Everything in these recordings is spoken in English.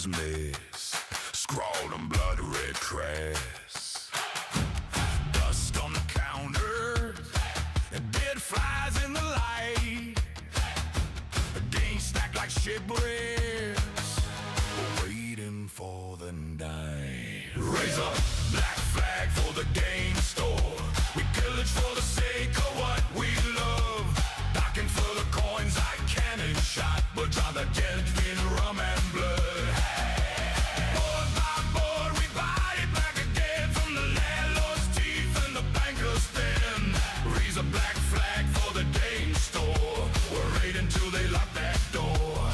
Mrs. Miss, scrawled on blood red crest. Dust on the counter, dead flies in the light. Games stacked like shipwrecks, waiting for the night. Raise a black flag for the game store. We pillage for the sake of what we love. Pocket full of coins like cannon shot, but draw the dead in rum and blood. Board by board, we buy it back again from the landlord's teeth and the banker's pen. Raise a black flag for the game store. We're right until they lock that door.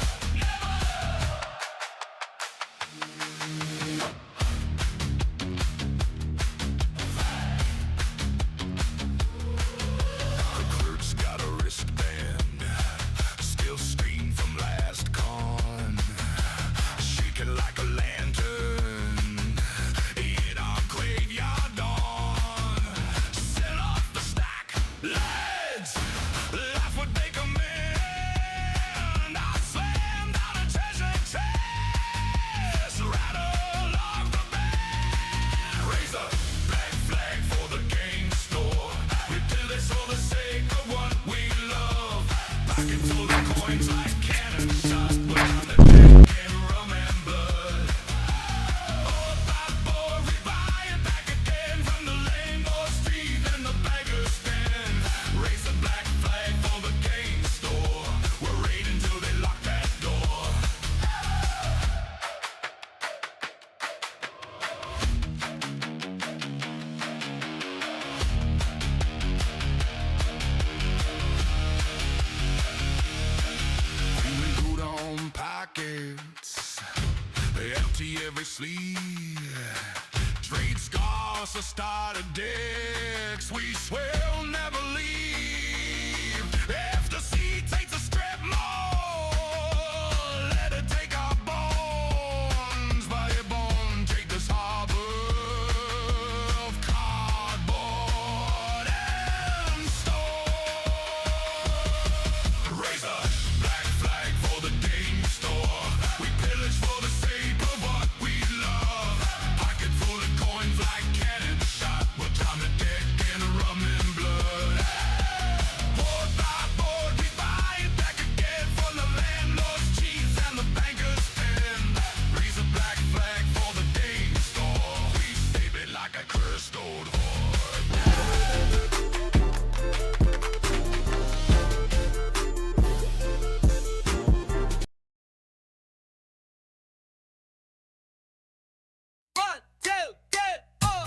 The clerk's got a wristband, still stained from last con, shaking like a lantern in our graveyard dawn. Sell off the stack, lads, life would make a man. I slam down a treasure chest, rattle off the band. Raise a black flag for the game store. We do this for the sake of what we love. Pocket full of coins like cannon shots, but on the deck in rum and blood. Board by board, we buy it back again from the landlord's teeth and the banker's pen. Raise a black flag for the game store. We're right until they lock that door. We glued on pockets, empty every sleeve. Trade scars to start decks. We swear we'll never leave. If the sea takes a strip mall, let it take our bones. By your bone, take this harbor of cardboard and stone. Raise a black flag for the game store. We pillage for the sake of what we love. Pocket full of coins like cannon shot, but on the deck in rum and blood. Board by board, we buy it back again from the landlord's cheese and the banker's pen. Raise a black flag for the game store. We save it like a cursed old whore. One, two, three, four.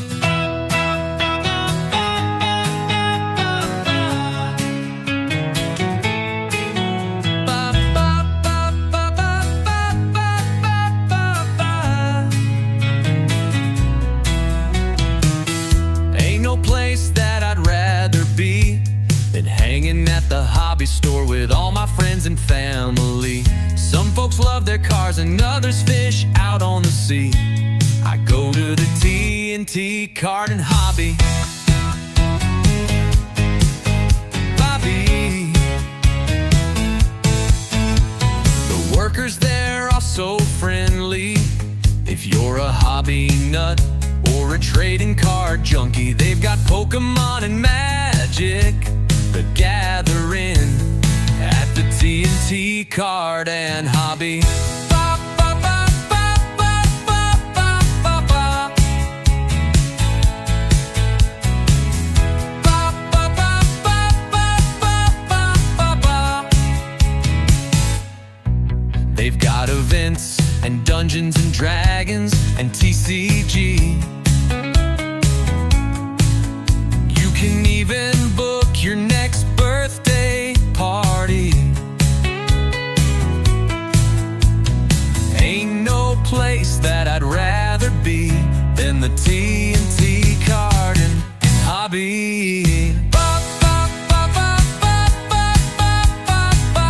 Ain't no place that I'd rather be than hanging at the hobby store with all my friends and family. Some folks love their cars and others fish out on the sea. I go to the T&T Card and Hobby. Bobby. The workers there are so friendly. If you're a hobby nut or a trading card junkie, they've got Pokemon and Magic, The Gathering at the T&T Card and Hobby. Ba, ba, ba, ba, ba, ba, ba, ba, ba. Ba, ba, ba, ba, ba, ba, ba, ba. They've got events and Dungeons and Dragons and TCG. You can even book your next birthday party. Ain't no place that I'd rather be than the T&T Card and Hobby. Ba, ba, ba, ba, ba, ba, ba, ba, ba.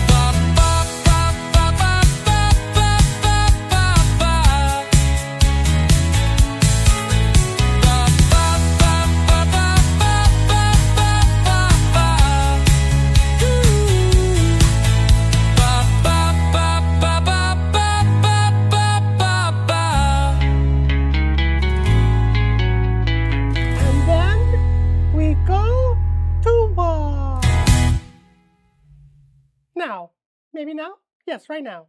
Ba, ba, ba, ba, ba, ba, ba, ba, ba, ba. Ba, ba, ba, ba, ba, ba, ba, ba, ba, ba. Ooh. Ba, ba, Maybe now? Yes, right now.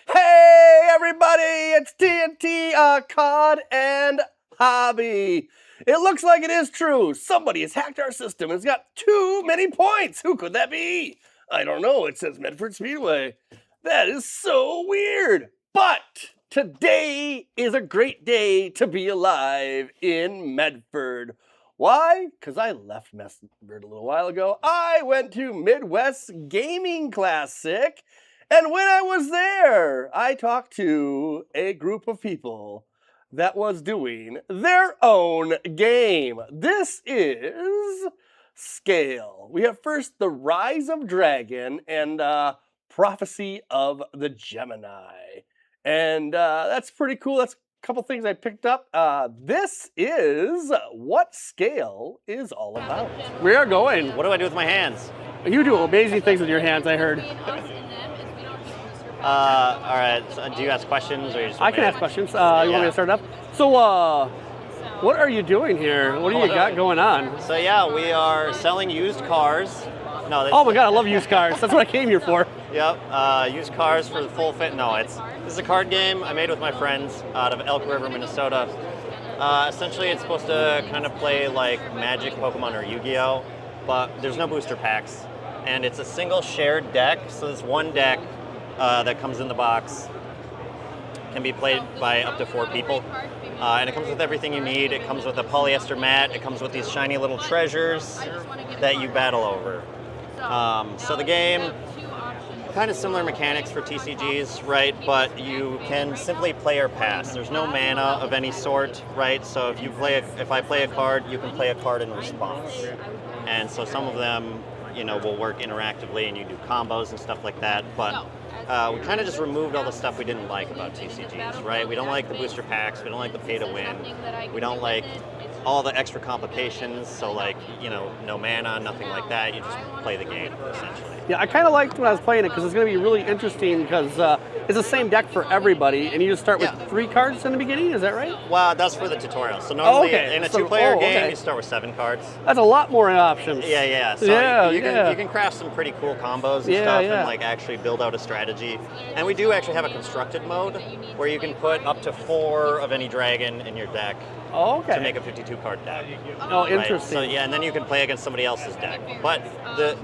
Hey, everybody! It's TNT, COD and Hobby. It looks like it is true. Somebody has hacked our system and has got too many points. Who could that be? I don't know. It says Medford Speedway. That is so weird. But today is a great day to be alive in Medford. Why? Because I left Medford a little while ago. I went to Midwest Gaming Classic. And when I was there, I talked to a group of people that was doing their own game. This is Scale. We have first The Rise of Dragon and Prophecy of the Gemini. And that's pretty cool. That's a couple things I picked up. This is what Scale is all about. We are going. What do I do with my hands? You do amazing things with your hands, I heard. All right. So do you ask questions, or you just? I can ask questions. You want me to start up? So, what are you doing here? What do you got going on? So yeah, we are selling used cars. No. Oh my God, I love used cars. That's what I came here for. Yep. Used cars for the full fit. No, this is a card game I made with my friends out of Elk River, Minnesota. Essentially, it's supposed to kind of play like Magic, Pokemon, or Yu-Gi-Oh, but there's no booster packs, and it's a single shared deck. So this one deck that comes in the box can be played by up to 4 people. And it comes with everything you need. It comes with a polyester mat. It comes with these shiny little treasures that you battle over. So the game, kind of similar mechanics for TCGs, right? But you can simply play or pass. There's no mana of any sort, right? So if I play a card, you can play a card in response. And so some of them, will work interactively, and you do combos and stuff like that. But we kind of just removed all the stuff we didn't like about TCGs, right? We don't like the booster packs. We don't like the pay to win. We don't like all the extra complications. So no mana, nothing like that. You just play the game, essentially. Yeah, I kind of liked when I was playing it because it's going to be really interesting because it's the same deck for everybody, and you just start with 3 cards in the beginning. Is that right? Well, that's for the tutorial. So normally in a 2-player game, you start with 7 cards. That's a lot more options. Yeah. So you can craft some pretty cool combos and stuff, and actually build out a strategy. And we do actually have a constructed mode where you can put up to 4 of any dragon in your deck. To make a 52-card deck. Oh, interesting. So and then you can play against somebody else's deck. But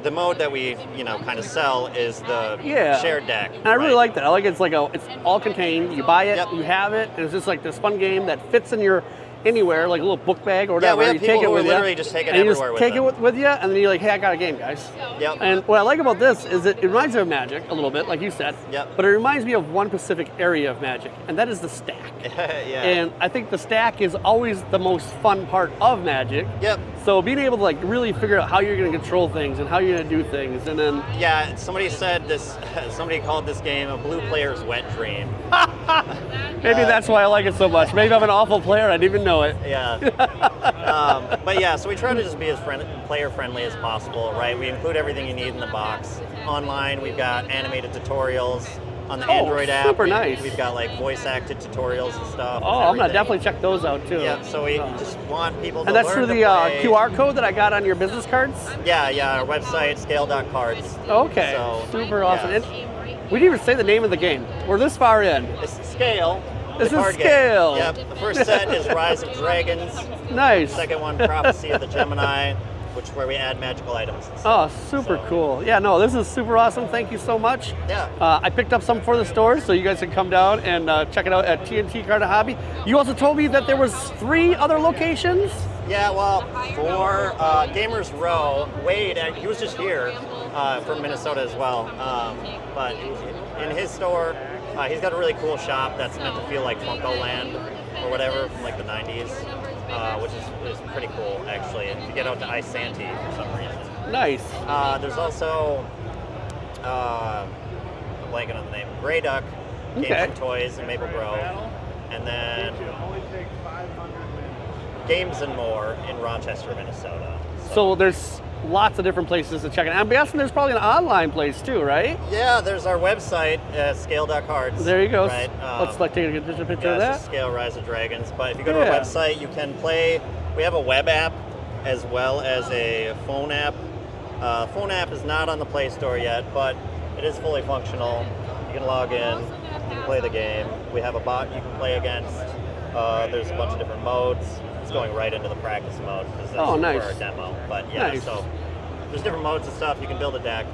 the mode that we kind of sell is the shared deck. And I really like that. I like it's all contained. You buy it, you have it, and it's just like this fun game that fits in your anywhere, like a little book bag or whatever. Yeah, we have people who literally just take it everywhere with them. You just take it with you, and then you're like, hey, I got a game, guys. Yep. And what I like about this is it reminds me of Magic a little bit, like you said. Yep. But it reminds me of one specific area of Magic, and that is the stack. And I think the stack is always the most fun part of Magic. Yep. So being able to really figure out how you're going to control things and how you're going to do things, and then somebody said this. Somebody called this game a blue player's wet dream. Maybe that's why I like it so much. Maybe I'm an awful player. I didn't even know it. Yeah. So we try to just be as player friendly as possible, right? We include everything you need in the box. Online, we've got animated tutorials. On the Android app, super nice. We've got voice acted tutorials and stuff. Oh, I'm gonna definitely check those out too. Yeah, so we just want people to learn. And that's through the QR code that I got on your business cards? Yeah, our website, scale.cards. Okay, so, super awesome. And we didn't even say the name of the game. We're this far in. It's Scale. This is Scale. Yep, the first set is Rise of Dragons. Nice. The second one, Prophecy of the Gemini, where we add magical items. Oh, super cool. Yeah, no, this is super awesome. Thank you so much. Yeah. I picked up some for the store, so you guys can come down and check it out at TNT Card and Hobby. You also told me that there was 3 other locations? Yeah, well, for Gamers Row, Wade, he was just here from Minnesota as well. But in his store, he's got a really cool shop that's meant to feel like Funko Land or whatever from the 90s. Which is pretty cool, actually, and to get out to Isanti for some reason. Nice. There's also, I'm blanking on the name, Grey Duck, Games and Toys in Maple Grove, and then Games and More in Rochester, Minnesota. So there's lots of different places to check it out. I'm guessing there's probably an online place too, right? Yeah, there's our website, scale.cards. There you go. Right? Let's take a picture of that. It's Scale Rise of Dragons. But if you go to our website, you can play. We have a web app as well as a phone app. Phone app is not on the Play Store yet, but It is fully functional. You can log in, you can play the game. We have a bot you can play against. There's a bunch of different modes. It's going right into the practice mode because that's nice. for our demo. But yeah, Nice. so there's different modes and stuff. You can build a deck.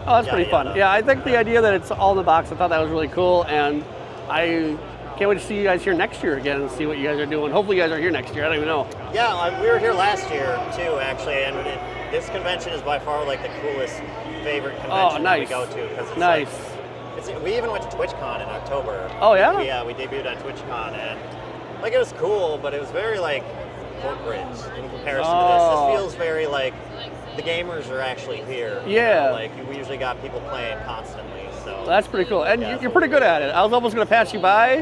Oh, that's pretty Yada, fun. yada. Yeah, I think the idea that it's all in the box, I thought that was really cool, and I can't wait to see you guys here next year again and see what you guys are doing. Hopefully you guys are here next year. I don't even know. Yeah, we were here last year too, actually, and this convention is by far like the coolest favorite convention that we nice. go to because it's Nice. we even went to TwitchCon in October. Oh, yeah? Yeah, we debuted on TwitchCon, and like it was cool, but it was very like corporate in comparison to this. Oh. This feels very like the gamers are actually here. you Yeah. know, like we usually got people playing constantly. So That's pretty cool. And Yeah, you're pretty good at it. I was almost going to pass you by,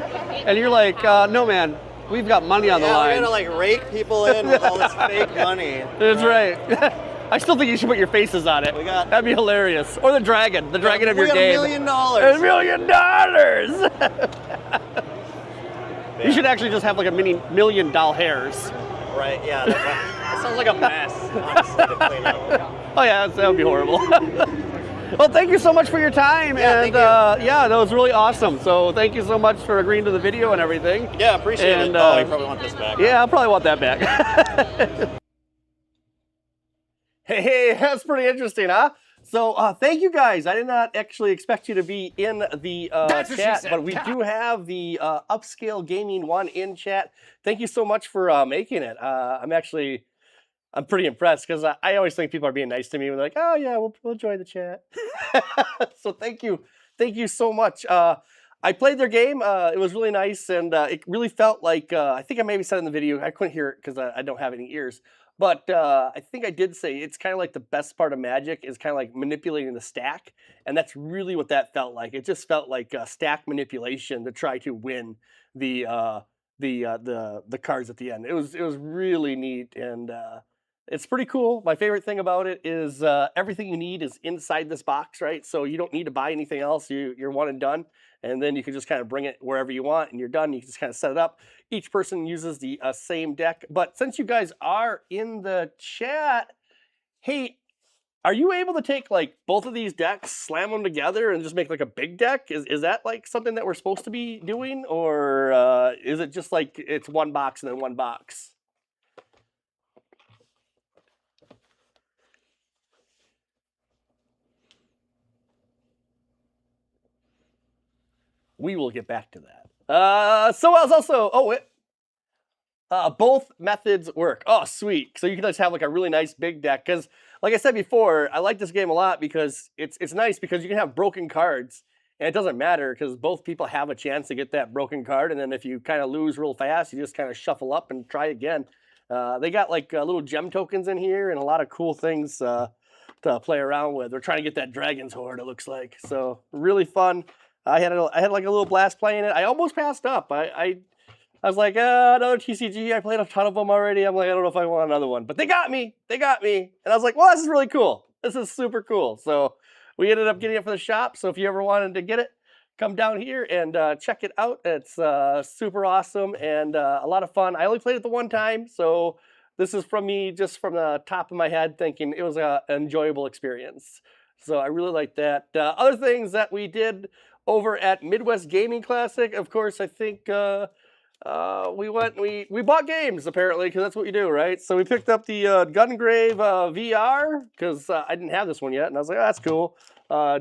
and you're like, no, man, we've got money on the yeah, line. we're gonna like rake people in with all this fake money. That's right. I still think you should put your faces on it. That'd be hilarious. Or the dragon of your we got game. $1 million. $1 million! You should actually just have like a $1 million hairs. Right, yeah. That sounds like a mess, honestly, to clean up. Oh yeah, that would be horrible. Well, thank you so much for your time, Yeah, and thank you. yeah, that was really awesome. So thank you so much for agreeing to the video and everything. Yeah, appreciate And, it. Oh, you probably want this back. Yeah, I'll probably want that back. Hey, that's pretty interesting, huh? So thank you guys. I did not actually expect you to be in the chat, but we do have the Upscale Gaming one in chat. Thank you so much for making it. I'm pretty impressed because I always think people are being nice to me. We're like, oh yeah, we'll join the chat. So thank you so much. I played their game. It was really nice, and it really felt like I think I maybe said in the video. I couldn't hear it because I don't have any ears. But I think I did say it's kind of like the best part of Magic is kind of like manipulating the stack, and that's really what that felt like. It just felt like stack manipulation to try to win the cards at the end. It was really neat, and it's pretty cool. My favorite thing about it is everything you need is inside this box, right? So you don't need to buy anything else. You're one and done, and then you can just kind of bring it wherever you want, and you're done. You can just kind of set it up. Each person uses the same deck. But since you guys are in the chat, hey, are you able to take like both of these decks, slam them together, and just make like a big deck? Is that like something that we're supposed to be doing, or is it just like it's one box and then one box? We will get back to that. So I was also, both methods work. Oh, sweet. So you can just have like a really nice big deck. Because like I said before, I like this game a lot because it's nice because you can have broken cards and it doesn't matter because both people have a chance to get that broken card. And then if you kind of lose real fast, you just kind of shuffle up and try again. They got like little gem tokens in here and a lot of cool things to play around with. We're trying to get that dragon's horde, it looks like. So really fun. I had like a little blast playing it. I almost passed up. I was like, another TCG. I played a ton of them already. I'm like, I don't know if I want another one. But they got me. They got me. And I was like, well, this is really cool. This is super cool. So we ended up getting it for the shop. So if you ever wanted to get it, come down here and check it out. It's super awesome and a lot of fun. I only played it the one time. So this is from me just from the top of my head thinking it was an enjoyable experience. So I really like that. Other things that we did over at Midwest Gaming Classic, of course, I think we bought games apparently because that's what you do, right? So we picked up the Gungrave VR because I didn't have this one yet, and I was like, oh, that's cool.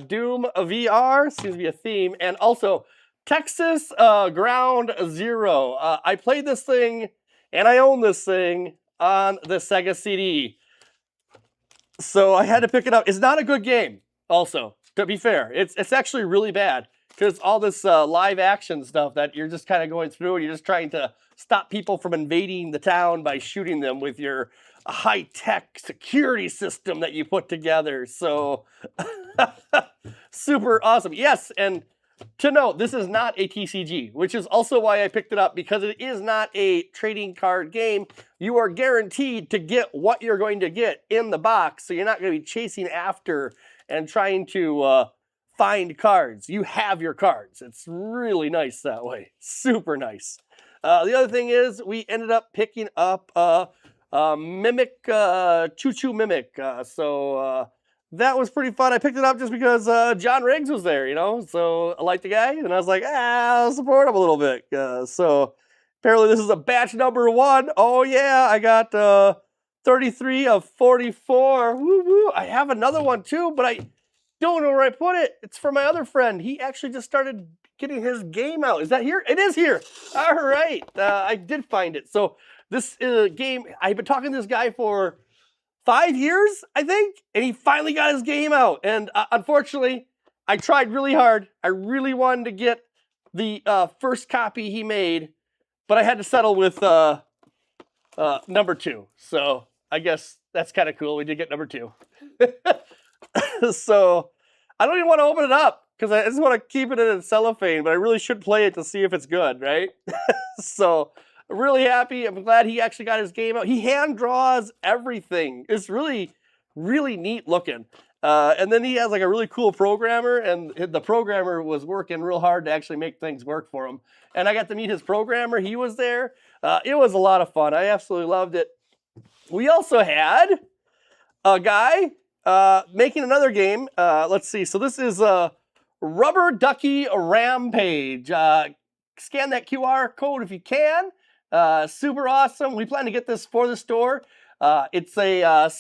Doom VR seems to be a theme, and also Texas Ground Zero. I played this thing and I own this thing on the Sega CD, so I had to pick it up. It's not a good game. Also, to be fair, it's actually really bad. Because all this live action stuff that you're just kind of going through and you're just trying to stop people from invading the town by shooting them with your high-tech security system that you put together. So super awesome. Yes, and to note, this is not a TCG, which is also why I picked it up because it is not a trading card game. You are guaranteed to get what you're going to get in the box. So you're not going to be chasing after and trying to find cards. You have your cards. It's really nice that way. Super nice. The other thing is we ended up picking up Mimic, Choo Choo Mimic. So that was pretty fun. I picked it up just because John Riggs was there, you know, so I liked the guy, and I was like, I'll support him a little bit. So apparently this is a batch number 1. Oh yeah, I got 33 of 44. Woo woo. I have another one too, but I don't know where I put it. It's for my other friend. He actually just started getting his game out. Is that here? It is here. All right. I did find it. So this game, I've been talking to this guy for 5 years, I think, and he finally got his game out. And unfortunately, I tried really hard. I really wanted to get the first copy he made, but I had to settle with number 2. So I guess that's kind of cool. We did get number 2. So I don't even want to open it up because I just want to keep it in cellophane, but I really should play it to see if it's good, right? So I'm really happy. I'm glad he actually got his game out. He hand draws everything. It's really, really neat looking. And then he has like a really cool programmer, and the programmer was working real hard to actually make things work for him. And I got to meet his programmer. He was there. It was a lot of fun. I absolutely loved it. We also had a guy making another game. Let's see. So this is Rubber Ducky Rampage. Scan that QR code if you can. Super awesome. We plan to get this for the store. It's a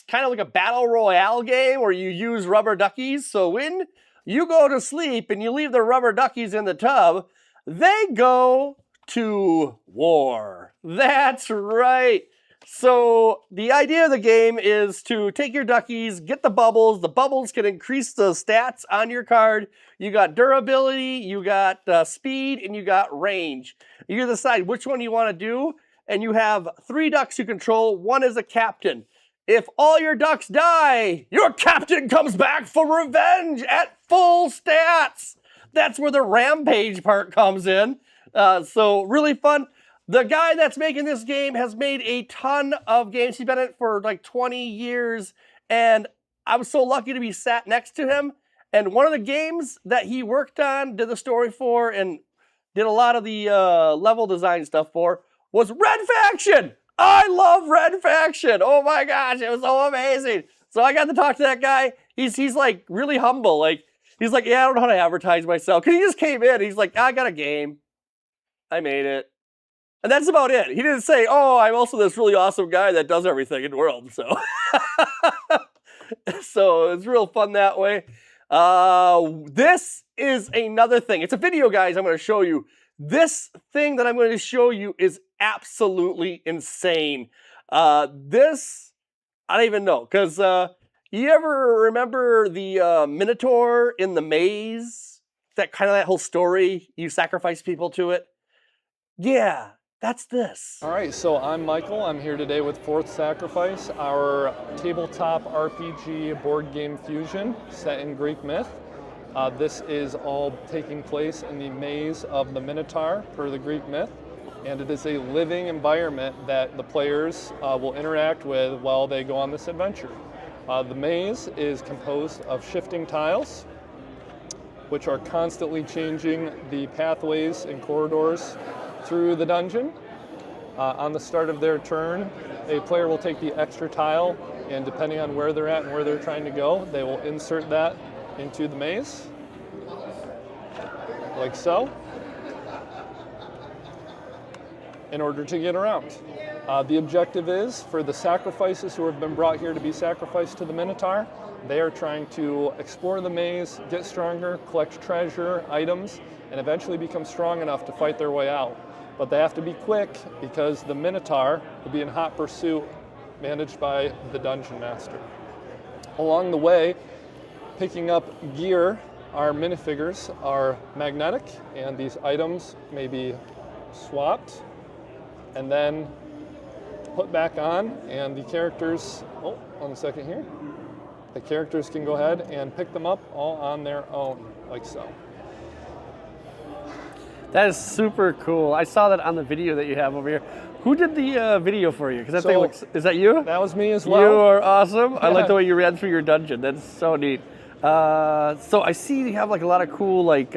kind of like a battle royale game where you use rubber duckies. So when you go to sleep and you leave the rubber duckies in the tub, they go to war. That's right. So the idea of the game is to take your duckies, get the bubbles. The bubbles can increase the stats on your card. You got durability, you got speed, and you got range. You decide which one you want to do, and you have 3 ducks you control. 1 is a captain. If all your ducks die, your captain comes back for revenge at full stats. That's where the rampage part comes in. So really fun. The guy that's making this game has made a ton of games. He's been in it for like 20 years, and I was so lucky to be sat next to him. And one of the games that he worked on, did the story for, and did a lot of the level design stuff for, was Red Faction. I love Red Faction. Oh my gosh, it was so amazing. So I got to talk to that guy. He's like really humble. Like he's like, yeah, I don't know how to advertise myself. Cause he just came in. He's like, I got a game. I made it. And that's about it. He didn't say, oh, I'm also this really awesome guy that does everything in the world. So, so it's real fun that way. This is another thing. It's a video, guys, I'm going to show you. This thing that I'm going to show you is absolutely insane. This, I don't even know. Because you ever remember the Minotaur in the maze? That kind of that whole story, you sacrifice people to it? Yeah. That's this. All right, so I'm Michael. I'm here today with Fourth Sacrifice, our tabletop RPG board game fusion set in Greek myth. This is all taking place in the maze of the Minotaur per the Greek myth, and it is a living environment that the players will interact with while they go on this adventure. The maze is composed of shifting tiles, which are constantly changing the pathways and corridors through the dungeon. On the start of their turn, a player will take the extra tile, and depending on where they're at and where they're trying to go, they will insert that into the maze, like so, in order to get around. The objective is for the sacrifices who have been brought here to be sacrificed to the Minotaur. They are trying to explore the maze, get stronger, collect treasure, items, and eventually become strong enough to fight their way out. But they have to be quick because the Minotaur will be in hot pursuit, managed by the Dungeon Master. Along the way, picking up gear, our minifigures are magnetic, and these items may be swapped and then put back on, and the characters, oh, 1 second here. The characters can go ahead and pick them up all on their own, like so. That is super cool. I saw that on the video that you have over here. Who did the video for you? Because that thing looks, is that you? That was me as well. You are awesome. I like the way you ran through your dungeon. That's so neat. So I see you have like a lot of cool like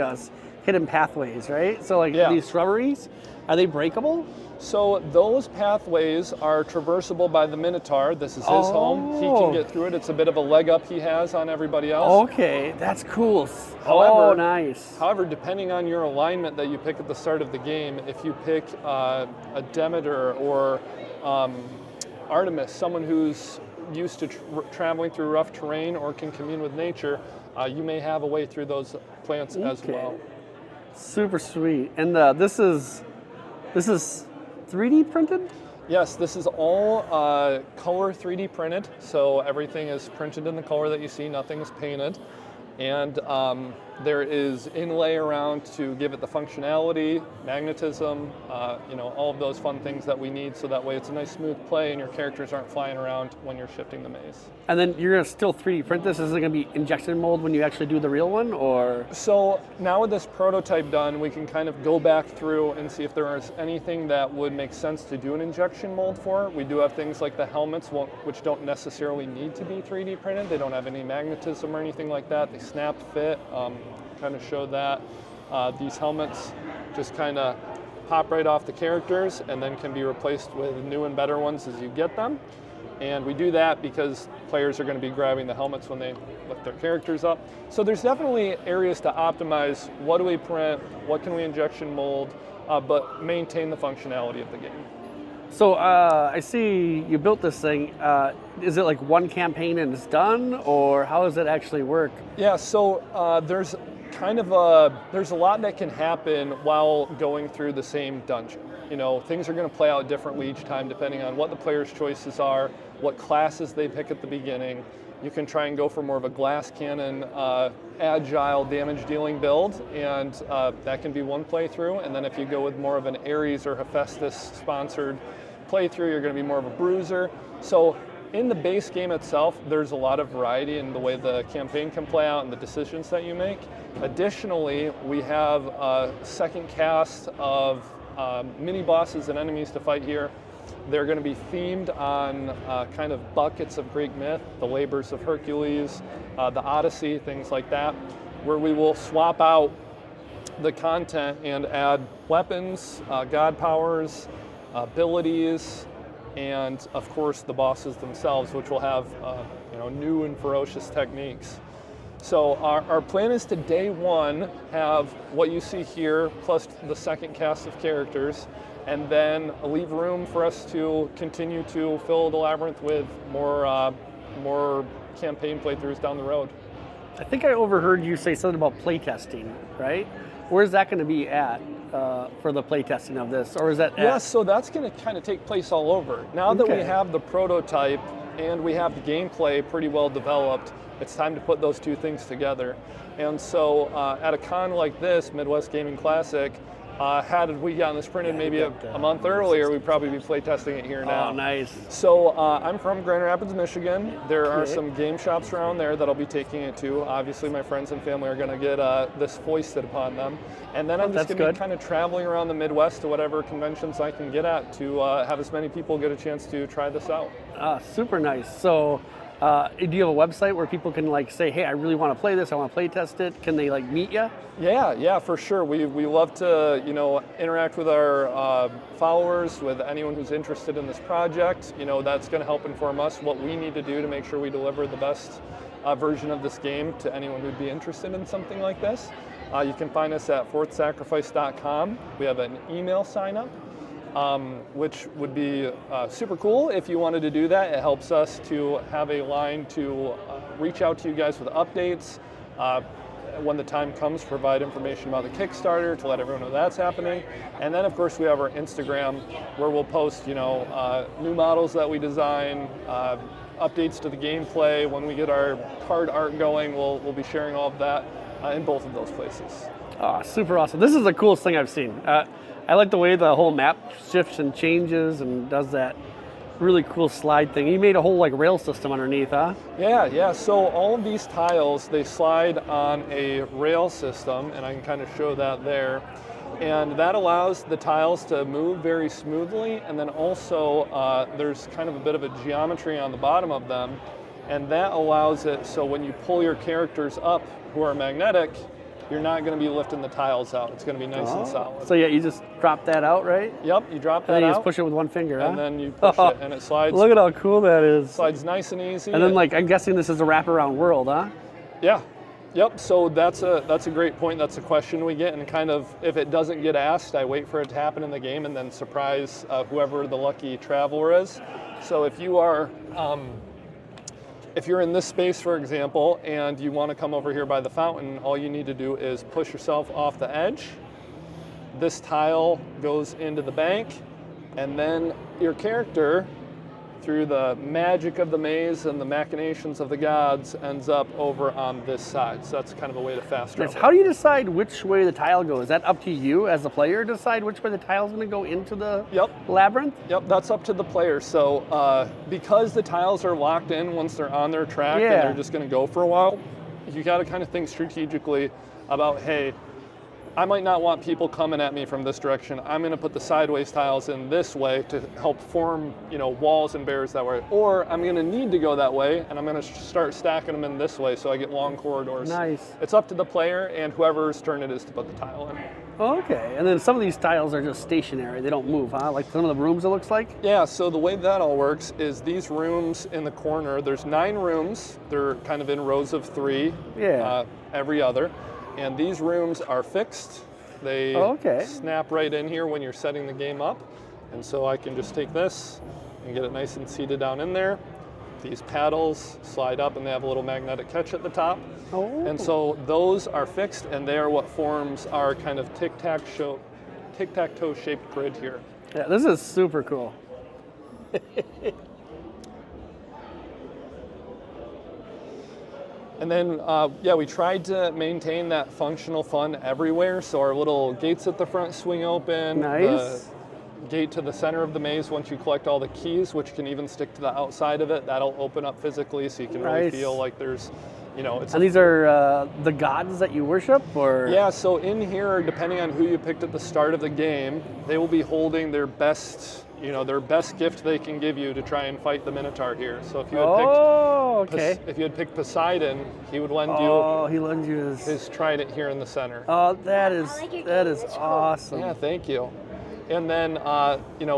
hidden pathways, right? So like these shrubberies. Are they breakable? So those pathways are traversable by the Minotaur. This is his home. He can get through it. It's a bit of a leg up he has on everybody else. Okay, that's cool. However, nice. However, depending on your alignment that you pick at the start of the game, if you pick a Demeter or Artemis, someone who's used to traveling through rough terrain or can commune with nature, you may have a way through those plants as well. Super sweet. And this is 3D printed? Yes, this is all color 3D printed, so everything is printed in the color that you see, nothing is painted. And there is inlay around to give it the functionality, magnetism, all of those fun things that we need, so that way it's a nice smooth play and your characters aren't flying around when you're shifting the maze. And then you're going to still 3D print this? Is it going to be injection mold when you actually do the real one, or? So now with this prototype done, we can kind of go back through and see if there is anything that would make sense to do an injection mold for. We do have things like the helmets, which don't necessarily need to be 3D printed. They don't have any magnetism or anything like that. They snap fit, kind of show that. These helmets just kind of pop right off the characters and then can be replaced with new and better ones as you get them. And we do that because players are going to be grabbing the helmets when they lift their characters up. So there's definitely areas to optimize. What do we print? What can we injection mold? But maintain the functionality of the game. So I see you built this thing. Is it like one campaign and it's done, or how does it actually work? Yeah, so there's a lot that can happen while going through the same dungeon. Things are going to play out differently each time depending on what the player's choices are, what classes they pick at the beginning. You can try and go for more of a glass cannon, agile damage dealing build, and that can be one playthrough. And then if you go with more of an Ares or Hephaestus sponsored playthrough, you're going to be more of a bruiser. So in the base game itself, there's a lot of variety in the way the campaign can play out and the decisions that you make. Additionally, we have a second cast of mini bosses and enemies to fight here. They're going to be themed on kind of buckets of Greek myth, the labors of Hercules, the Odyssey, things like that, where we will swap out the content and add weapons, god powers, abilities, and of course the bosses themselves, which will have new and ferocious techniques. So our plan is to day one have what you see here plus the second cast of characters, and then leave room for us to continue to fill the labyrinth with more campaign playthroughs down the road. I think I overheard you say something about playtesting, right? Where's that going to be at for the playtesting of this, or is that? Yeah, so that's going to kind of take place all over. Now that we have the prototype and we have the gameplay pretty well developed, it's time to put those two things together. And so at a con like this, Midwest Gaming Classic, had we gotten this printed maybe a month earlier, we'd probably be playtesting it here now. Oh, nice. So I'm from Grand Rapids, Michigan. There are some game shops around there that I'll be taking it to. Obviously, my friends and family are going to get this foisted upon them. And then I'm just going to be kind of traveling around the Midwest to whatever conventions I can get at to have as many people get a chance to try this out. Super nice. So do you have a website where people can say, hey, I really want to play this, I want to play test it? Can they meet you? Yeah, for sure. We love to interact with our followers, with anyone who's interested in this project. That's going to help inform us what we need to do to make sure we deliver the best version of this game to anyone who'd be interested in something like this. You can find us at fourthsacrifice.com. We have an email sign up, which would be super cool if you wanted to do that. It helps us to have a line to reach out to you guys with updates. When the time comes, provide information about the Kickstarter to let everyone know that's happening. And then, of course, we have our Instagram where we'll post, new models that we design, updates to the gameplay. When we get our card art going, we'll be sharing all of that in both of those places. Oh, super awesome. This is the coolest thing I've seen. I like the way the whole map shifts and changes and does that really cool slide thing. You made a whole rail system underneath, huh? Yeah. So all of these tiles, they slide on a rail system, and I can kind of show that there. And that allows the tiles to move very smoothly, and then also there's kind of a bit of a geometry on the bottom of them, and that allows it so when you pull your characters up who are magnetic, you're not going to be lifting the tiles out. It's going to be nice and solid. So yeah, you just drop that out, right? Yep, you drop And that then you out. just push it with one finger, and huh? then you push it, and it slides. Look at how cool that is. Slides nice and easy. And then, like, I'm guessing this is a wraparound world, huh? Yeah. Yep. So that's a great point. That's a question we get, and kind of if it doesn't get asked, I wait for it to happen in the game, and then surprise whoever the lucky traveler is. So if you are, if you're in this space, for example, and you want to come over here by the fountain, all you need to do is push yourself off the edge. This tile goes into the bank, and then your character, through the magic of the maze and the machinations of the gods, ends up over on this side. So that's kind of a way to fast travel. How do you decide which way the tile goes? Is that up to you as a player to decide which way the tile's going to go into the labyrinth? Yep, that's up to the player. So because the tiles are locked in once they're on their track and they're just going to go for a while, you got to kind of think strategically about, hey, I might not want people coming at me from this direction. I'm going to put the sideways tiles in this way to help form, walls and barriers that way. Or I'm going to need to go that way, and I'm going to start stacking them in this way so I get long corridors. Nice. It's up to the player and whoever's turn it is to put the tile in. Okay, and then some of these tiles are just stationary. They don't move, huh? Like some of the rooms, it looks like? Yeah, so the way that all works is these rooms in the corner, there's 9 rooms. They're kind of in rows of 3, every other. And these rooms are fixed. They snap right in here when you're setting the game up. And so I can just take this and get it nice and seated down in there. These paddles slide up and they have a little magnetic catch at the top. And so those are fixed, and they are what forms our kind of tic-tac-toe shaped grid here. Yeah, this is super cool. And then, we tried to maintain that functional fun everywhere. So our little gates at the front swing open. Nice. The gate to the center of the maze, once you collect all the keys, which can even stick to the outside of it, that'll open up physically so you can really feel like there's, it's... And these are the gods that you worship, or? Yeah, so in here, depending on who you picked at the start of the game, they will be holding their best... their best gift they can give you to try and fight the Minotaur here. So if you had picked, if you had picked Poseidon, he would lend you his trident here in the center. Oh, that is awesome. Yeah, thank you. And then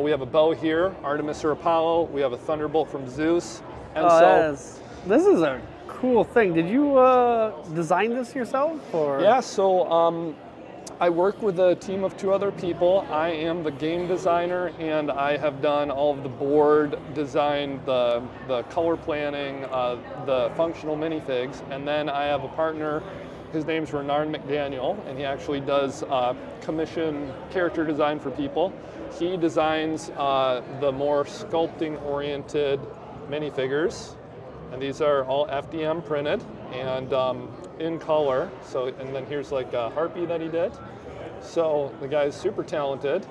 we have a bow here, Artemis or Apollo. We have a thunderbolt from Zeus. And this is a cool thing. Did you design this yourself, or? Yeah. So. I work with a team of 2 other people. I am the game designer, and I have done all of the board design, the color planning, the functional minifigs, and then I have a partner. His name's Renard McDaniel, and he actually does commission character design for people. He designs the more sculpting-oriented minifigures, and these are all FDM printed and in color. So, and then here's like a harpy that he did. So the guy's super talented,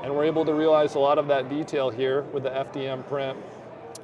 and we're able to realize a lot of that detail here with the FDM print.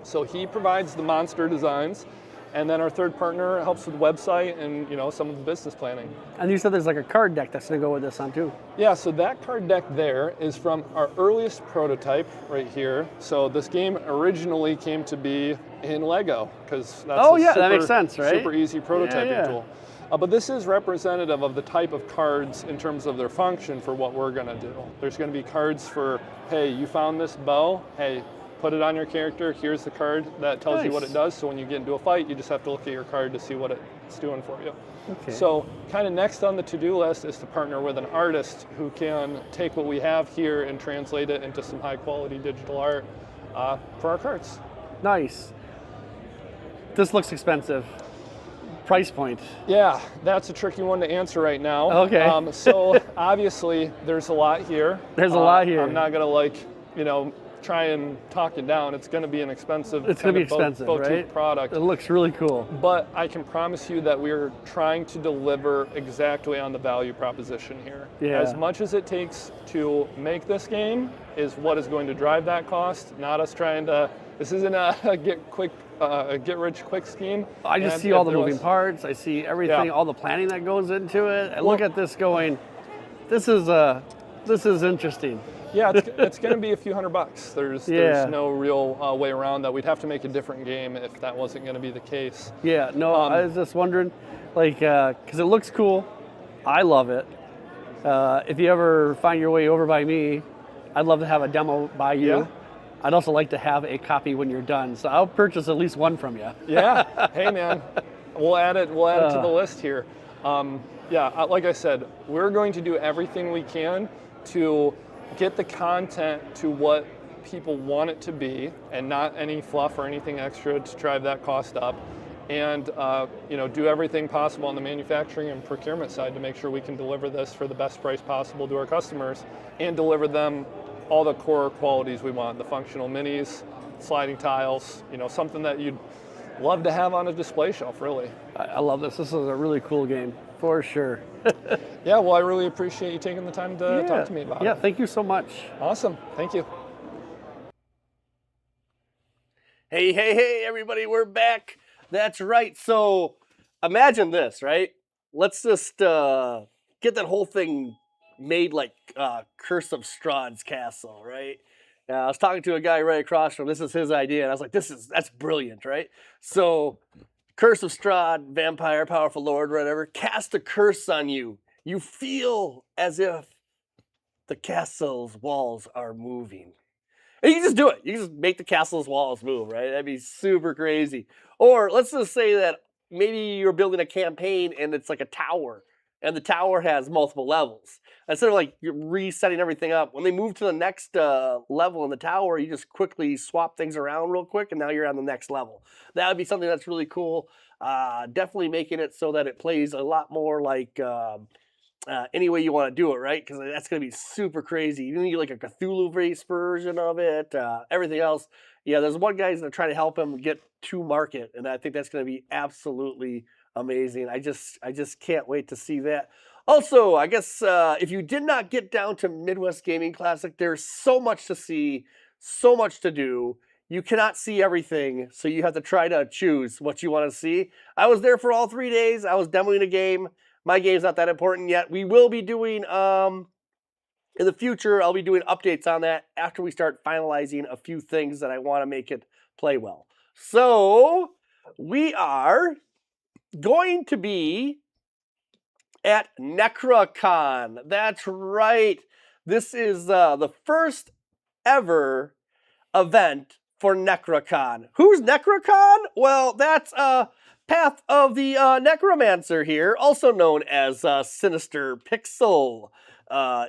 So he provides the monster designs, and then our third partner helps with the website and some of the business planning. And you said there's like a card deck that's gonna go with this one too. Yeah, so that card deck there is from our earliest prototype right here. So this game originally came to be in Lego, because that's that makes sense, right? Super easy prototyping tool. But this is representative of the type of cards in terms of their function for what we're gonna do. There's gonna be cards for, hey, you found this bow, hey, put it on your character, here's the card that tells you what it does, so when you get into a fight, you just have to look at your card to see what it's doing for you. Okay. So kind of next on the to-do list is to partner with an artist who can take what we have here and translate it into some high-quality digital art for our cards. Nice. This looks expensive. Price point. Yeah, that's a tricky one to answer right now. Okay. So obviously there's a lot here. There's a lot here. I'm not gonna try and talk it down. It's gonna be an expensive, boutique product. It looks really cool. But I can promise you that we're trying to deliver exactly on the value proposition here. Yeah. As much as it takes to make this game is what is going to drive that cost, not us trying to, this isn't a get rich quick scheme. I just see all the moving parts. I see everything, all the planning that goes into it. I look at this going, this is interesting. Yeah, it's going to be a few $100. There's no real way around that. We'd have to make a different game if that wasn't going to be the case. Yeah, no, I was just wondering, because it looks cool. I love it. If you ever find your way over by me, I'd love to have a demo by you. Yeah. I'd also like to have a copy when you're done, so I'll purchase at least one from you. Yeah. Hey, man. We'll add it to the list here. Like I said, we're going to do everything we can to get the content to what people want it to be, and not any fluff or anything extra to drive that cost up. And do everything possible on the manufacturing and procurement side to make sure we can deliver this for the best price possible to our customers, and deliver them all the core qualities we want: the functional minis, sliding tiles, something that you'd love to have on a display shelf, really. I love this. This is a really cool game, for sure. Yeah, well, I really appreciate you taking the time to talk to me about it. Yeah, thank you so much. Awesome. Thank you. Hey, everybody, we're back. That's right. So imagine this, right? Let's just get that whole thing made like Curse of Strahd's castle, right? I was talking to a guy right across from, this is his idea, and I was like, that's brilliant, right? So Curse of Strahd, vampire, powerful lord, whatever, cast a curse on you. You feel as if the castle's walls are moving. And you can just do it. You can just make the castle's walls move, right? That'd be super crazy. Or let's just say that maybe you're building a campaign and it's like a tower, and the tower has multiple levels. Instead of like you're resetting everything up, when they move to the next level in the tower, you just quickly swap things around real quick, and now you're on the next level. That would be something that's really cool. Definitely making it so that it plays a lot more like any way you want to do it, right? Because that's going to be super crazy. You need like a Cthulhu-based version of it, everything else. Yeah, there's one guy who's going to try to help him get to market, and I think that's going to be absolutely amazing. I just can't wait to see that. Also, I guess if you did not get down to Midwest Gaming Classic, there's so much to see, so much to do. You cannot see everything, so you have to try to choose what you want to see. I was there for all 3 days. I was demoing a game. My game's not that important yet. We will be doing, in the future, I'll be doing updates on that after we start finalizing a few things that I want to make it play well. So, we are going to be at NecraCon. That's right. This is the first ever event for NecraCon. Who's NecraCon? Well, that's Path of the Necromancer here, also known as Sinister Pixel,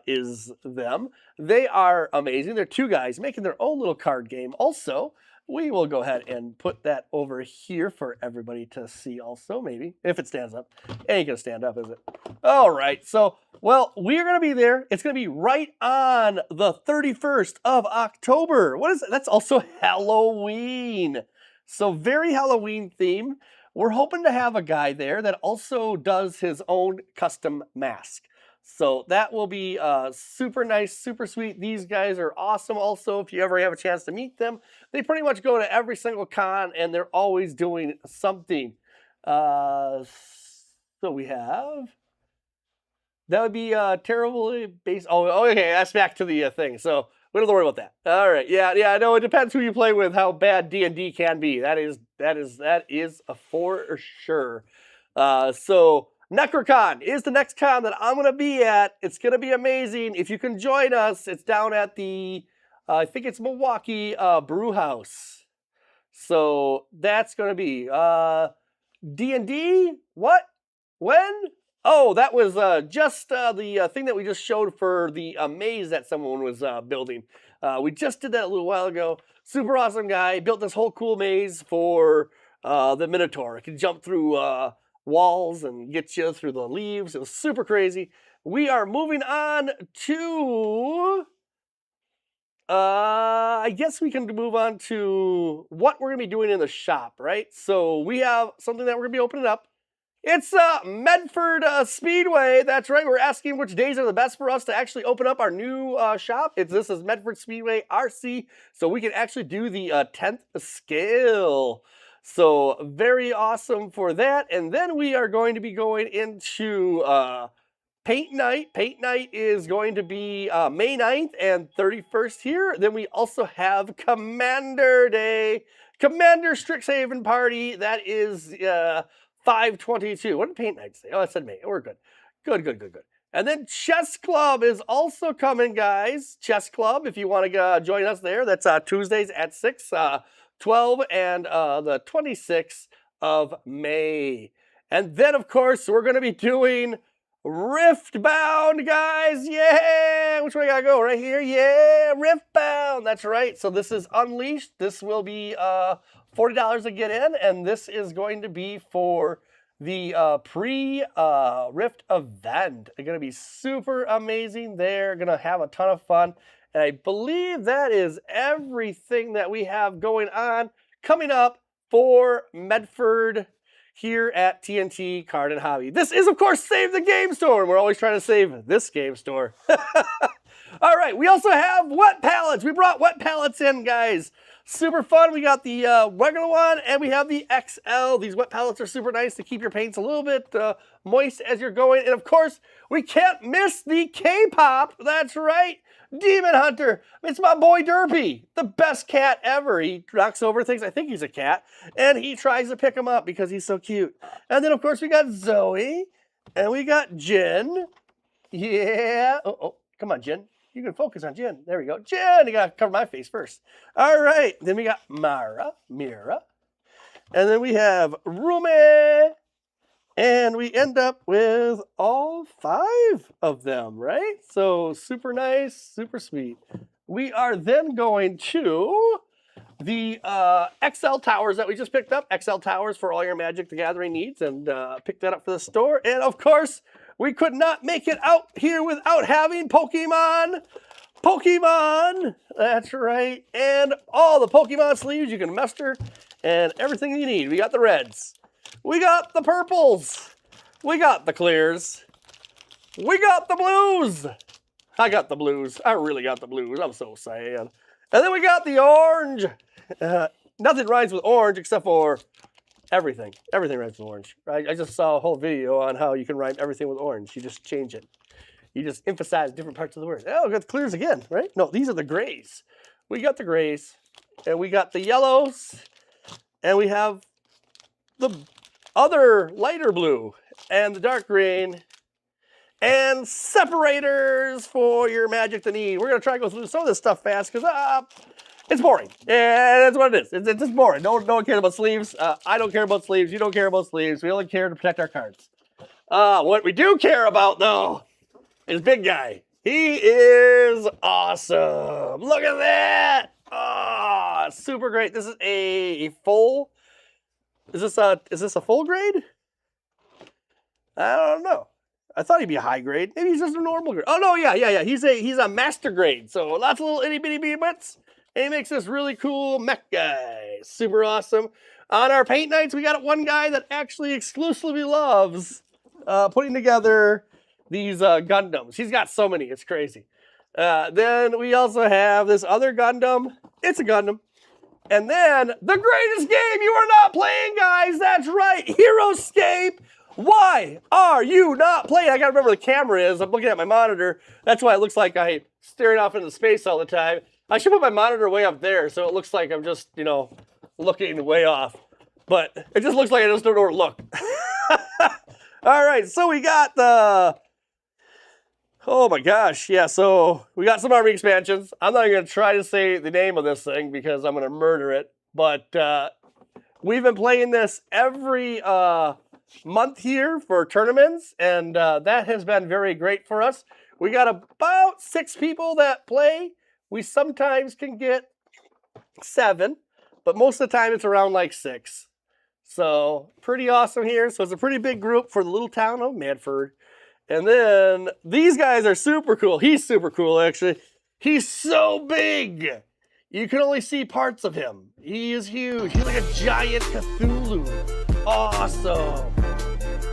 is them. They are amazing. They're two guys making their own little card game. Also, we will go ahead and put that over here for everybody to see also, maybe, if it stands up. It ain't gonna stand up, is it? All right, so, well, we're gonna be there. It's gonna be right on the 31st of October. What is it? That's also Halloween. So very Halloween theme. We're hoping to have a guy there that also does his own custom mask. So that will be super nice, super sweet. These guys are awesome also. If you ever have a chance to meet them, they pretty much go to every single con and they're always doing something. So we have, that would be terribly based. Oh, okay, that's back to the thing. So we don't have to worry about that. All right, yeah, I know it depends who you play with, how bad D&D can be. That is a for sure. So NecraCon is the next con that I'm gonna be at. It's gonna be amazing. If you can join us, it's down at the I think it's Milwaukee Brew House. So that's gonna be D&D. What? When? Oh, that was just the thing that we just showed for the maze that someone was building. We just did that a little while ago. Super awesome guy. Built this whole cool maze for the Minotaur. It can jump through walls and get you through the leaves. It was super crazy. We are moving on to... I guess we can move on to what we're going to be doing in the shop, right? So we have something that we're going to be opening up. It's Medford Speedway. That's right. We're asking which days are the best for us to actually open up our new shop. This is Medford Speedway RC, so we can actually do the 10th scale. So very awesome for that. And then we are going to be going into Paint Night. Paint Night is going to be May 9th and 31st here. Then we also have Commander Day. Commander Strixhaven Party. That is 5/22. What did Paint Night say? Oh, it said May. We're good. Good, good, good, good. And then Chess Club is also coming, guys. Chess Club, if you want to join us there, that's Tuesdays at 6, 12, and the 26th of May. And then, of course, we're going to be doing Riftbound, guys. Yeah! Which way I got to go? Right here? Yeah! Riftbound! That's right. So this is Unleashed. This will be $40 to get in, and this is going to be for the pre-Rift event. It's going to be super amazing. They're going to have a ton of fun. And I believe that is everything that we have going on coming up for Medford here at TNT Card and Hobby. This is, of course, Save the Game Store. We're always trying to save this game store. All right, we also have wet pallets. We brought wet pallets in, guys. Super fun. We got the regular one and we have the XL. These wet pallets are super nice to keep your paints a little bit moist as you're going. And of course, we can't miss the K-pop. That's right. Demon Hunter. It's my boy Derpy, the best cat ever. He knocks over things. I think he's a cat. And he tries to pick them up because he's so cute. And then, of course, we got Zoe. And we got Jen. Yeah. Oh, come on, Jen. You can focus on Jen. There we go. Jen, you gotta cover my face first. All right. Then we got Mira. And then we have Rumi. And we end up with all 5 of them, right? So super nice, super sweet. We are then going to the XL towers that we just picked up. XL towers for all your Magic the Gathering needs, and pick that up for the store. And of course, we could not make it out here without having Pokemon. That's right. And all the Pokemon sleeves you can muster and everything you need. We got the reds. We got the purples. We got the clears. We got the blues. I got the blues. I really got the blues. I'm so sad. And then we got the orange. Nothing rhymes with orange except for everything. Everything rhymes with orange. I just saw a whole video on how you can rhyme everything with orange. You just change it. You just emphasize different parts of the word. Oh, we got the clears again, right? No, these are the grays. We got the grays. And we got the yellows. And we have the other lighter blue. And the dark green. And separators for your Magic to need. We're going to try to go through some of this stuff fast because it's boring. And that's what it is. It's just boring. No one cares about sleeves. I don't care about sleeves. You don't care about sleeves. We only care to protect our cards. What we do care about, though, is Big Guy. He is awesome. Look at that. Oh, super great. This is a full. Is this a full grade? I don't know. I thought he'd be a high grade. Maybe he's just a normal grade. Oh no, yeah. He's a master grade. So lots of little itty bitty bits. And he makes this really cool mech guy. Super awesome. On our paint nights, we got one guy that actually exclusively loves putting together these Gundams. He's got so many, it's crazy. Then we also have this other Gundam. It's a Gundam. And then the greatest game you are not playing, guys. That's right, HeroScape. Why are you not playing? I gotta remember the camera is. I'm looking at my monitor. That's why it looks like I'm staring off into space all the time. I should put my monitor way up there so it looks like I'm just, looking way off. But it just looks like I just don't know where to look. All right, so we got the... Oh my gosh, yeah, so we got some army expansions. I'm not even going to try to say the name of this thing because I'm going to murder it. But we've been playing this every month here for tournaments, and that has been very great for us. We got about 6 people that play. We sometimes can get 7, but most of the time it's around like 6. So pretty awesome here. So it's a pretty big group for the little town of Medford. And then these guys are super cool. He's super cool, actually. He's so big. You can only see parts of him. He is huge. He's like a giant Cthulhu. Awesome.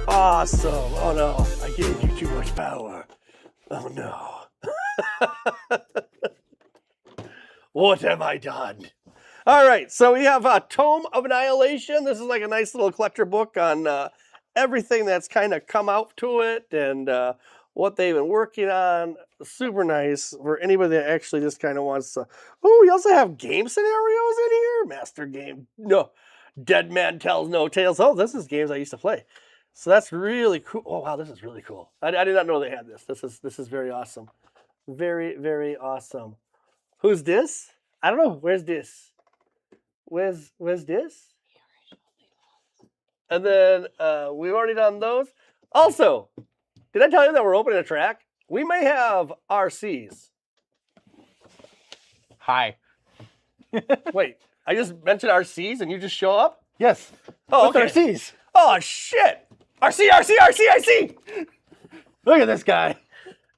Awesome. Oh no, I gave you too much power. Oh no. What have I done? All right, so we have a Tome of Annihilation. This is like a nice little collector book on everything that's kind of come out to it and what they've been working on. Super nice for anybody that actually just kind of wants to. Oh, we also have game scenarios in here. Master game. No. Dead Man Tells No Tales. Oh, this is games I used to play. So that's really cool. Oh wow, this is really cool. I did not know they had this. This is very awesome. Very, very awesome. Who's this? I don't know. Where's this? Where's this? And then we've already done those. Also, did I tell you that we're opening a track? We may have RCs. Hi. Wait, I just mentioned RCs and you just show up? Yes. Oh, What's okay. RCs? Oh shit! RC! Look at this guy.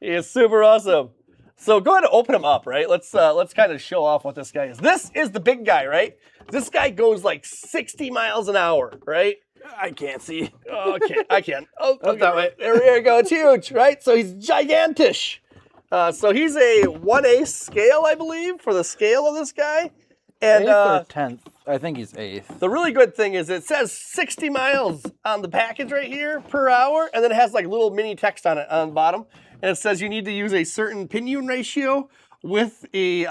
He is super awesome. So go ahead and open him up, right? Let's kind of show off what this guy is. This is the big guy, right? This guy goes like 60 miles an hour, right? I can't see. Okay, I can. Oh, Up that way. There we go. It's huge, right? So he's gigantish. So he's a 1/8 scale, I believe, for the scale of this guy. And 8th or 10th. I think he's 8th. the really good thing is it says 60 miles on the package right here per hour, and then it has like little mini text on it on the bottom. And it says you need to use a certain pinion ratio with a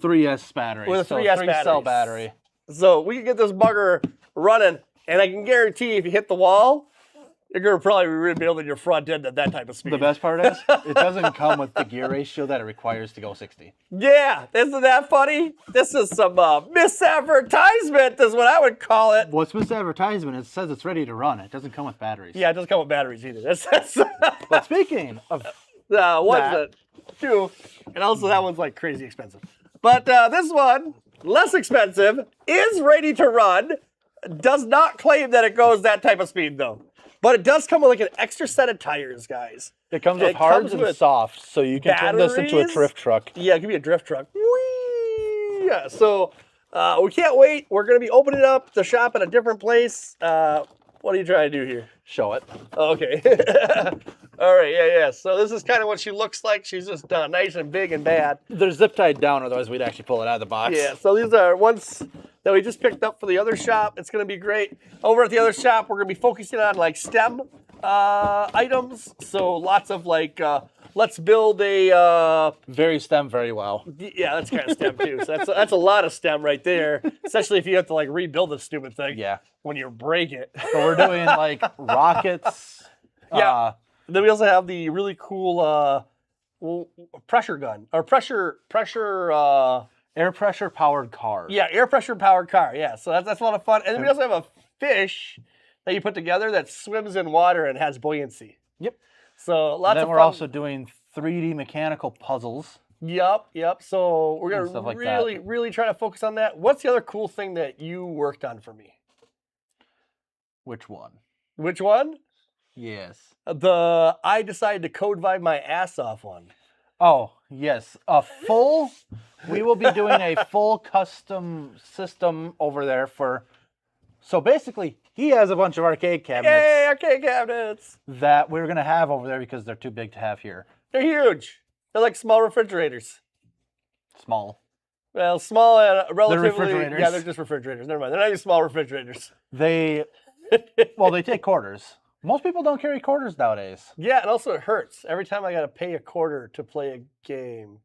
3S battery. With a So 3S 3-cell batteries. battery. So we can get this bugger running, and I can guarantee if you hit the wall, you're gonna probably be rebuilding your front end at that type of speed. The best part is, it doesn't come with the gear ratio that it requires to go 60. Yeah, isn't that funny? This is some misadvertisement, is what I would call it. What's this advertisement? It says it's ready to run. It doesn't come with batteries. Yeah, it doesn't come with batteries either. That's But speaking of one's that. a 2, and also that one's like crazy expensive. But this one, less expensive, is ready to run. Does not claim that it goes that type of speed though. But it does come with like an extra set of tires, guys. it comes with It hards comes and with softs, so you can turn this into a batteries. drift truck. Yeah, it could be a drift truck. Whee! Yeah, so we can't wait. We're going to be opening up the shop at a different place. What are you trying to do here? Show it. Oh, okay. All right, yeah. So this is kind of what she looks like. She's just nice and big and bad. They're zip tied down, otherwise we'd actually pull it out of the box. Yeah, so these are ones that we just picked up for the other shop. It's going to be great. Over at the other shop, we're going to be focusing on like STEM items. So lots of like, let's build a... Very STEM, very well. Yeah, that's kind of STEM too. So that's a lot of STEM right there, especially if you have to like rebuild this stupid thing. Yeah. When you break it. So we're doing like rockets. Yeah. Then we also have the really cool pressure gun or pressure. Air pressure powered cars. Yeah, air pressure powered car. Yeah, so that's a lot of fun. And then we also have a fish that you put together that swims in water and has buoyancy. Yep. So lots And then of we're fun. also doing 3D mechanical puzzles. Yep. So we're And stuff gonna like that. really try to focus on that. What's the other cool thing that you worked on for me? Which one? Which one? Yes. I decided to code vibe my ass off one. Oh, yes. We will be doing a full custom system over there for, so basically, he has a bunch of arcade cabinets Yay, arcade cabinets! that we're going to have over there because they're too big to have here. They're huge. They're like small refrigerators. Small. Well, small and relatively. refrigerators. Yeah, they're just refrigerators. Never mind. They're not even small refrigerators. They take quarters. Most people don't carry quarters nowadays. Yeah, and also it hurts every time I got to pay a quarter to play a game.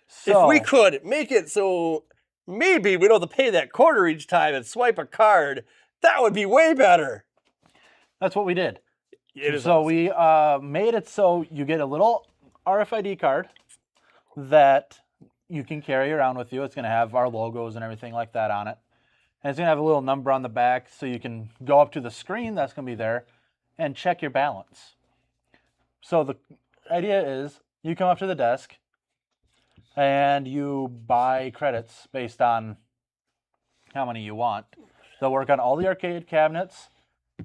So, If we could make it so maybe we don't have to pay that quarter each time and swipe a card, that would be way better. that's what we did. It is So awesome. we made it so you get a little RFID card that you can carry around with you. It's going to have our logos and everything like that on it. And it's going to have a little number on the back so you can go up to the screen that's going to be there and check your balance. So the idea is you come up to the desk and you buy credits based on how many you want. They'll work on all the arcade cabinets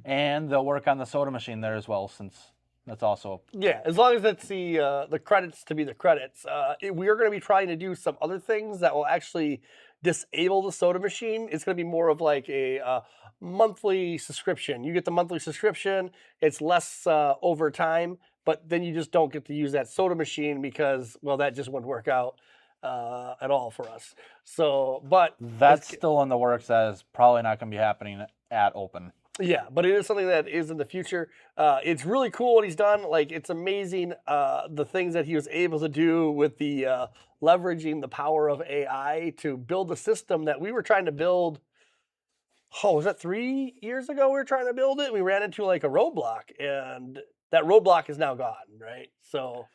and they'll work on the soda machine there as well, since that's also... Yeah, as long as it's the credits to be the credits. We are going to be trying to do some other things that will actually disable the soda machine. It's going to be more of like a monthly subscription. You get the monthly subscription. It's less over time, but then you just don't get to use that soda machine because, well, that just wouldn't work out at all for us. So, but That's still in the works. That is probably not going to be happening at Open. yeah, but it is something that is in the future. It's really cool what he's done. Like, it's amazing the things that he was able to do with the leveraging the power of AI to build a system that we were trying to build was that 3 years ago we were trying to build it? We ran into like a roadblock, and that roadblock is now gone, right? So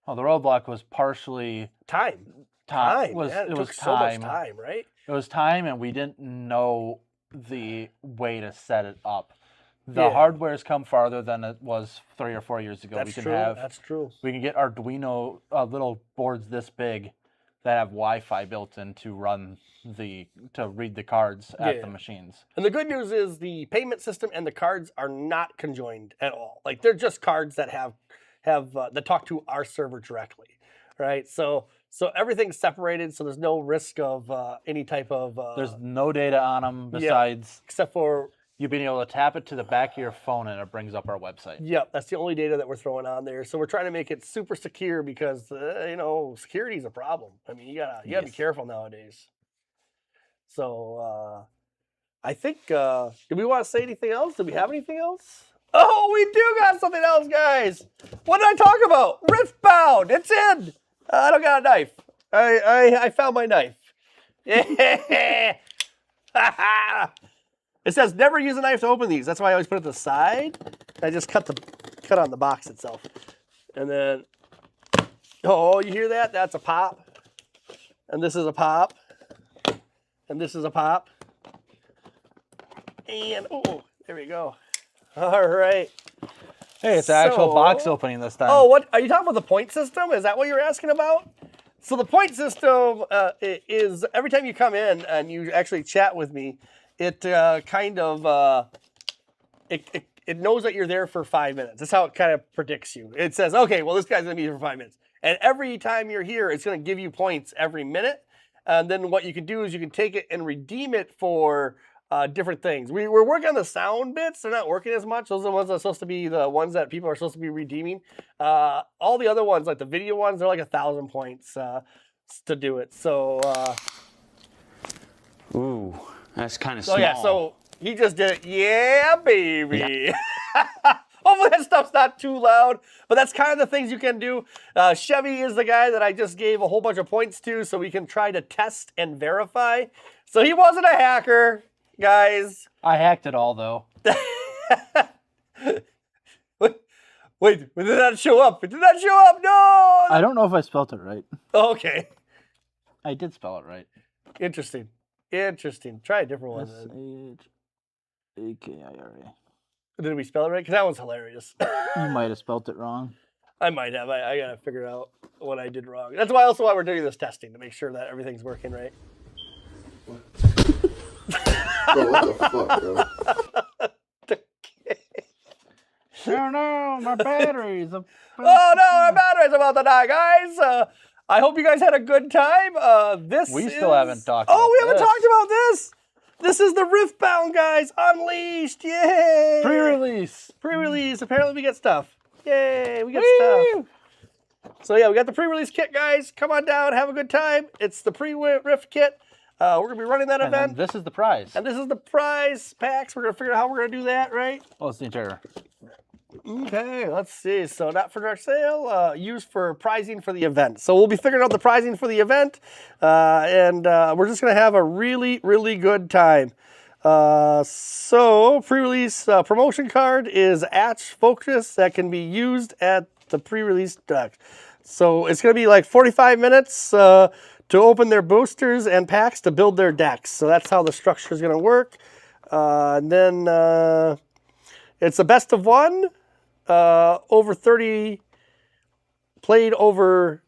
Well, the roadblock was partially time. time. Man, it It took was so much time. time, right? It was time, and we didn't know the way to set it up. The Yeah. hardware's come farther than it was 3 or 4 years ago. That's we can true. have That's true. we can get Arduino little boards this big that have Wi-Fi built in to read the cards at Yeah. the machines. And the good news is the payment system and the cards are not conjoined at all. Like they're just cards that have that talk to our server directly, right? So everything's separated, so there's no risk of any type of There's no data on them besides except for you being able to tap it to the back of your phone and it brings up our website. yep, that's the only data that we're throwing on there. So we're trying to make it super secure because security is a problem. I mean, you gotta be Yes. careful nowadays. So I think do we want to say anything else? Do we have anything else? Oh, we do got something else, guys. What did I talk about? Riftbound. It's in. I don't got a knife. I found my knife. Yeah. It says never use a knife to open these. That's why I always put it to the side. I just cut on the box itself. And then, oh, you hear that? That's a pop. And this is a pop. And this is a pop. And, oh, there we go. All right. Hey, it's an actual box So- opening this time. Oh, what are you talking about? The point system? Is that what you're asking about? So the point system is every time you come in and you actually chat with me, it kind of it knows that you're there for 5 minutes. That's how it kind of predicts you. It says, okay, well, this guy's gonna be here for 5 minutes, and every time you're here, it's gonna give you points every minute. And then what you can do is you can take it and redeem it for different things. We're working on the sound bits. They're not working as much. Those are the ones that are supposed to be the ones that people are supposed to be redeeming. All the other ones, like the video ones, they're like 1,000 points to do it. So, Ooh, that's kind of so small. yeah, so he just did it. Yeah, baby. Hopefully that stuff's not too loud, but that's kind of the things you can do. Chevy is the guy that I just gave a whole bunch of points to so we can try to test and verify. So he wasn't a hacker, guys. I hacked it all though. Wait, it did not show up. It did not show up. No. I don't know if I spelled it right. Okay. I did spell it right. Interesting. Try a different one. then. S-H-A-K-I-R-A. Did we spell it right? Because that one's hilarious. You might have spelled it wrong. I might have. I gotta figure out what I did wrong. That's why we're doing this testing to make sure that everything's working right. Bro, what the fuck, bro? Oh no, my batteries. Oh no, our battery's about to die, guys. I hope you guys had a good time. We still haven't talked Oh, about we haven't this. talked about this. This is the Riftbound, guys. Unleashed. Yay. Pre-release. Pre-release. Apparently we get stuff. Yay, we get stuff. So yeah, we got the pre-release kit, guys. Come on down, have a good time. It's the pre-rift kit. We're gonna be running that And then event. this is the prize. And this is the prize packs. We're gonna figure out how we're gonna do that, right? Oh, it's the entire. Okay, let's see. So not for direct sale, used for prizing for the event. So we'll be figuring out the prizing for the event, and we're just gonna have a really, really good time. So pre-release promotion card is Atch Focus that can be used at the pre-release deck. So it's gonna be like 45 minutes to open their boosters and packs to build their decks. So that's how the structure is gonna work. And then it's a best of one. Over 30, played over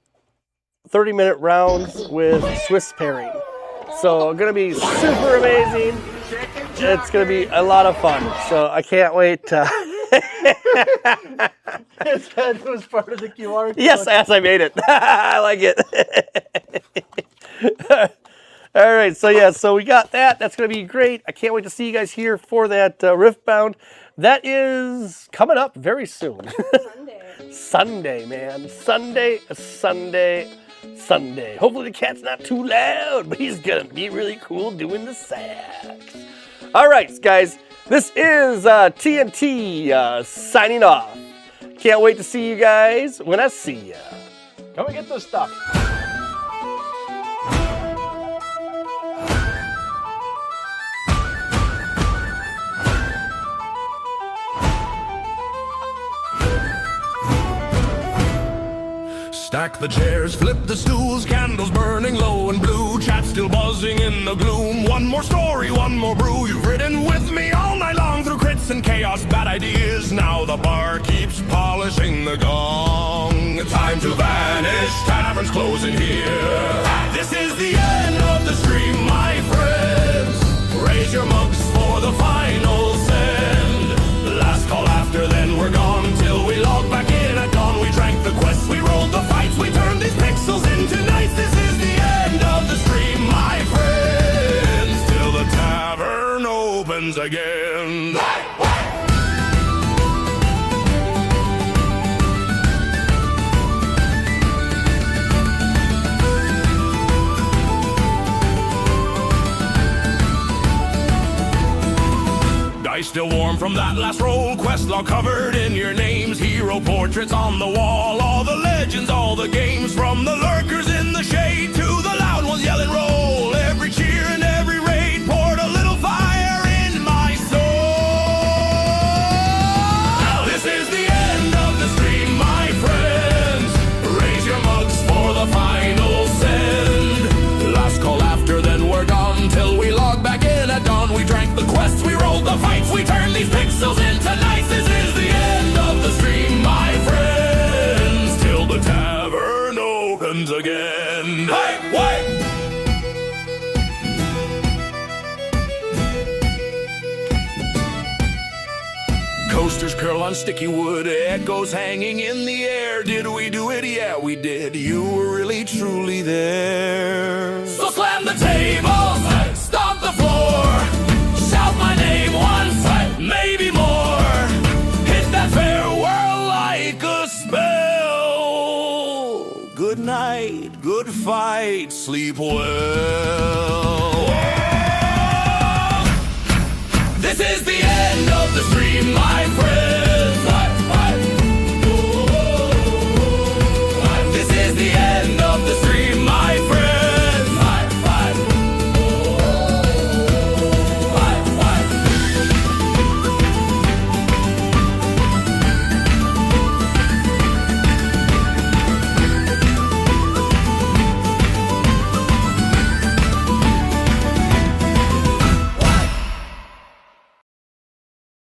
30-minute rounds with Swiss pairing. So gonna be super amazing. It's gonna be a lot of fun. So I can't wait. It was part of the QR code. Yes, as I made it. I like it. All right, so yeah, so we got that. That's gonna be great. I can't wait to see you guys here for that Riftbound. That is coming up very soon. Sunday, man. Sunday. Hopefully the cat's not too loud, but he's gonna be really cool doing the sax. All right, guys. This is TNT signing off. Can't wait to see you guys when I see ya. Come and get this stuff. stack the chairs, flip the stools, candles burning low and blue, chat still buzzing in the gloom. One more story, one more brew. You've ridden with me all night long through crits and chaos, bad ideas. Now the bar keeps polishing the gong. Time to vanish, taverns closing here. This is the end of the stream, my friends. Raise your mugs for the final send. Last call after, then we're gone till we log back in at dawn. We drank the quest, we rolled the fights, we turned these pixels into nights. This is the end of the stream, my friends, till the tavern opens again. Dice still warm from that last roll, quest log covered in your names, hero portraits on the wall, all the legends, all the games, from the lurkers in the shade to the loud ones yelling roll. Every cheer and every raid poured a little fire in my soul. Now this is the end of the stream, my friends. Raise your mugs for the final send. Last call after, then we're gone till we log back in at dawn. We drank the quest, we rolled the fights, we turned these pixels into nights. This is the end of the stream, my friends, till the tavern opens again. Hey, wait! Coasters curl on sticky wood, echoes hanging in the air. Did we do it? Yeah, we did. You were really, truly there. So slam the tables, stomp the floor, shout my name once, maybe more. Hit that farewell like a spell. Good night, good fight, sleep well.